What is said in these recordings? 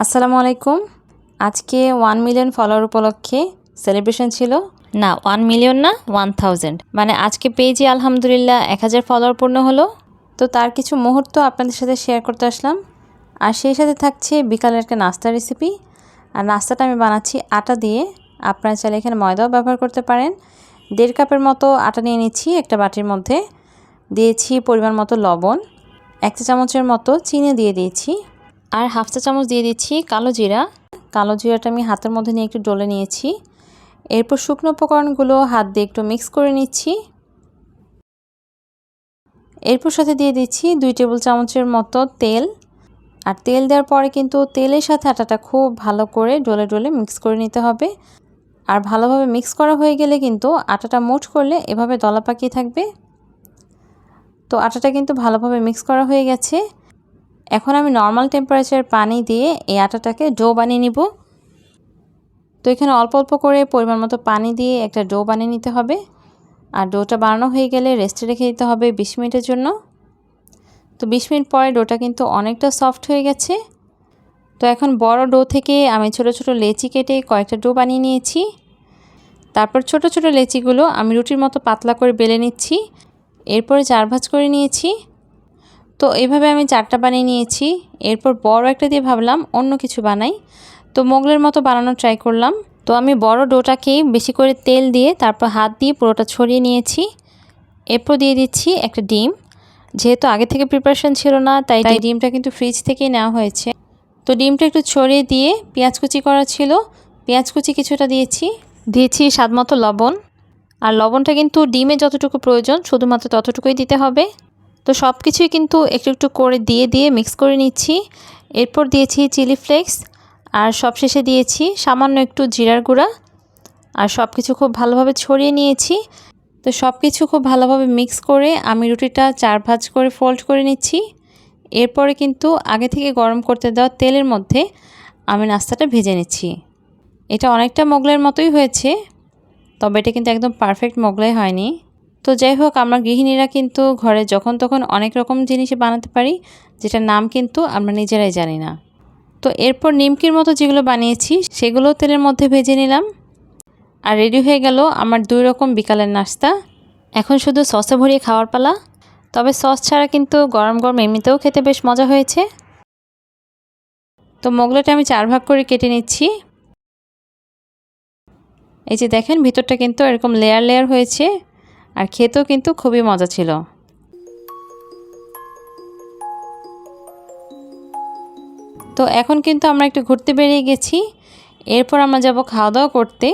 আসসালামু আলাইকুম। আজকে 1 মিলিয়ন ফলোয়ার উপলক্ষে সেলিব্রেশন ছিল। না 1 মিলিয়ন না 1000, মানে আজকে পেজে আলহামদুলিল্লাহ 1000 ফলোয়ার পূর্ণ হলো। তো তার কিছু মুহূর্ত আপনাদের সাথে শেয়ার করতে আসলাম। আর সেই সাথে থাকছে বিকালের একটা নাস্তার রেসিপি। আর নাস্তাটা আমি বানাচ্ছি আটা দিয়ে। আপনারা চাইলে এখানে ময়দাও ব্যবহার করতে পারেন। 1.5 কাপের মতো আটা নিয়ে নিচ্ছি একটা বাটির মধ্যে। দিয়েছি পরিমাণ মতো লবণ, 1 চা চামচের মতো চিনি দিয়ে দিয়েছি, আর 1/2 চা চামচ দিয়ে দিচ্ছি কালো জিরা। কালো জিরাটা আমি হাতের মধ্যে নিয়ে একটু ডলে নিয়েছি। এরপর শুকনো উপকরণগুলো হাত দিয়ে একটু মিক্স করে নিচ্ছি। এরপর সাথে দিয়ে দিচ্ছি 2 টেবিল চামচের মতো তেল। আর তেল দেওয়ার পরে কিন্তু তেলের সাথে আটাটা খুব ভালো করে ডলে ডলে মিক্স করে নিতে হবে। আর ভালোভাবে মিক্স করা হয়ে গেলে কিন্তু আটাটা মুঠ করলে এভাবে দলা পাকিয়ে থাকবে। তো আটাটা কিন্তু ভালোভাবে মিক্স করা হয়ে গেছে। এখন আমি নর্মাল টেম্পারেচার পানি দিয়ে এই আটাটাকে ডো বানিয়ে নিব। তো এখানে অল্প অল্প করে পরিমাণ মতো পানি দিয়ে একটা ডো বানিয়ে নিতে হবে। আর ডোটা বানানো হয়ে গেলে রেস্টে রেখে দিতে হবে 20 মিনিটের জন্য। তো 20 মিনিট পরে ডোটা কিন্তু অনেকটা সফট হয়ে গেছে। তো এখন বড় ডো থেকে আমি ছোট ছোট লেচি কেটে কয়েকটা ডো বানিয়ে নিয়েছি। তারপর ছোট ছোট লেচিগুলো আমি রুটির মতো পাতলা করে বেলে নিচ্ছি। এরপরে 4 ভাঁজ করে নিয়েছি। তো এইভাবে আমি 4টা বানিয়ে নিয়েছি। এরপর বড় একটা দিয়ে ভাবলাম অন্য কিছু বানাই। তো মোগলের মতো বানানোর ট্রাই করলাম। তো আমি বড় ডোটাকেই বেশি করে তেল দিয়ে তারপর হাত দিয়ে পুরোটা ছড়িয়ে নিয়েছি। এরপর দিয়ে দিচ্ছি একটা ডিম। যেহেতু আগে থেকে প্রিপারেশন ছিল না, তাই ডিমটা কিন্তু ফ্রিজ থেকেই নেওয়া হয়েছে। তো ডিমটা একটু ছড়িয়ে দিয়ে পেঁয়াজ কুচি করা ছিল, পেঁয়াজ কুচি কিছুটা দিয়েছি স্বাদমতো লবণ। আর লবণটা কিন্তু ডিমে যতটুকু প্রয়োজন শুধুমাত্র ততটুকুই দিতে হবে। তো সব কিছুই কিন্তু একটু একটু করে দিয়ে মিক্স করে নিচ্ছি। এরপর দিয়েছি চিলি ফ্লেক্স, আর সবশেষে দিয়েছি সামান্য একটু জিরার গুঁড়া। আর সব কিছু খুব ভালোভাবে ছড়িয়ে নিয়েছি। তো সব কিছু খুব ভালোভাবে মিক্স করে আমি রুটিটা 4 ভাঁজ করে ফোল্ড করে নিচ্ছি। এরপরে কিন্তু আগে থেকে গরম করতে দেওয়া তেলের মধ্যে আমি নাস্তাটা ভেজে নিচ্ছি। এটা অনেকটা মোগলাইয়ের মতোই হয়েছে, তবে এটা কিন্তু একদম পারফেক্ট মোগলাই হয়নি। তো যাই হোক, আমরা গৃহিণীরা কিন্তু ঘরে যখন তখন অনেক রকম জিনিস বানাতে পারি, যেটার নাম কিন্তু আমরা নিজেরাই জানি না। তো এরপর নিমকির মতো যেগুলো বানিয়েছি সেগুলো তেলের মধ্যে ভেজে নিলাম। আর রেডি হয়ে গেল আমার 2 রকম বিকালের নাস্তা। এখন শুধু সসে ভরিয়ে খাওয়ার পালা। তবে সস ছাড়া কিন্তু গরম গরম এমনিতেও খেতে বেশ মজা হয়েছে। তো মোগলাইটা আমি 4 ভাগ করে কেটে নিচ্ছি। এই যে দেখেন, ভিতরটা কিন্তু এরকম লেয়ার লেয়ার হয়েছে। আর খেতেও কিন্তু খুবই মজা ছিল। তো এখন কিন্তু আমরা একটু ঘুরতে বেরিয়ে গেছি। এরপর আমরা যাব খাওয়া দাওয়া করতে,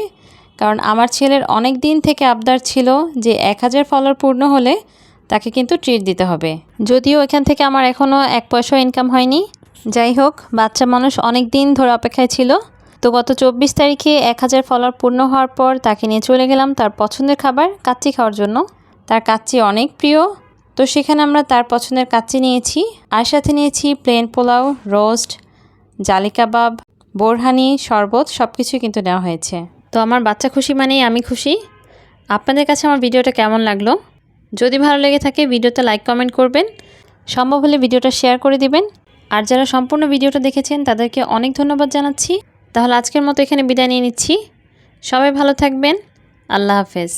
কারণ আমার ছেলের অনেক দিন থেকে আবদার ছিল যে 1000 ফলোয়ার পূর্ণ হলে তাকে কিন্তু ট্রিট দিতে হবে। যদিও এখান থেকে আমার এখনও 1 পয়সাও ইনকাম হয়নি। যাই হোক, বাচ্চা মানুষ অনেক দিন ধরে অপেক্ষায় ছিল। তো গত 24 তারিখে 1000 ফলোয়ার পূর্ণ হওয়ার পর তাকে নিয়ে চলে গেলাম তার পছন্দের খাবার কাচ্চি খাওয়ার জন্য। তার কাচ্চি অনেক প্রিয়। তো সেখানে আমরা তার পছন্দের কাচ্চি নিয়েছি, আর সাথে নিয়েছি প্লেন পোলাও, রোস্ট, জালি কাবাব, বোরহানি, শরবত, সব কিছুই কিন্তু নেওয়া হয়েছে। তো আমার বাচ্চা খুশি মানেই আমি খুশি। আপনাদের কাছে আমার ভিডিওটা কেমন লাগলো? যদি ভালো লেগে থাকে ভিডিওতে লাইক কমেন্ট করবেন, সম্ভব হলে ভিডিওটা শেয়ার করে দিবেন। আর যারা সম্পূর্ণ ভিডিওটা দেখেছেন তাদেরকে অনেক ধন্যবাদ জানাচ্ছি। তাহলে আজকের মতো এখানে বিদায় নিয়ে নিচ্ছি। সবাই ভালো থাকবেন। আল্লাহ হাফেজ।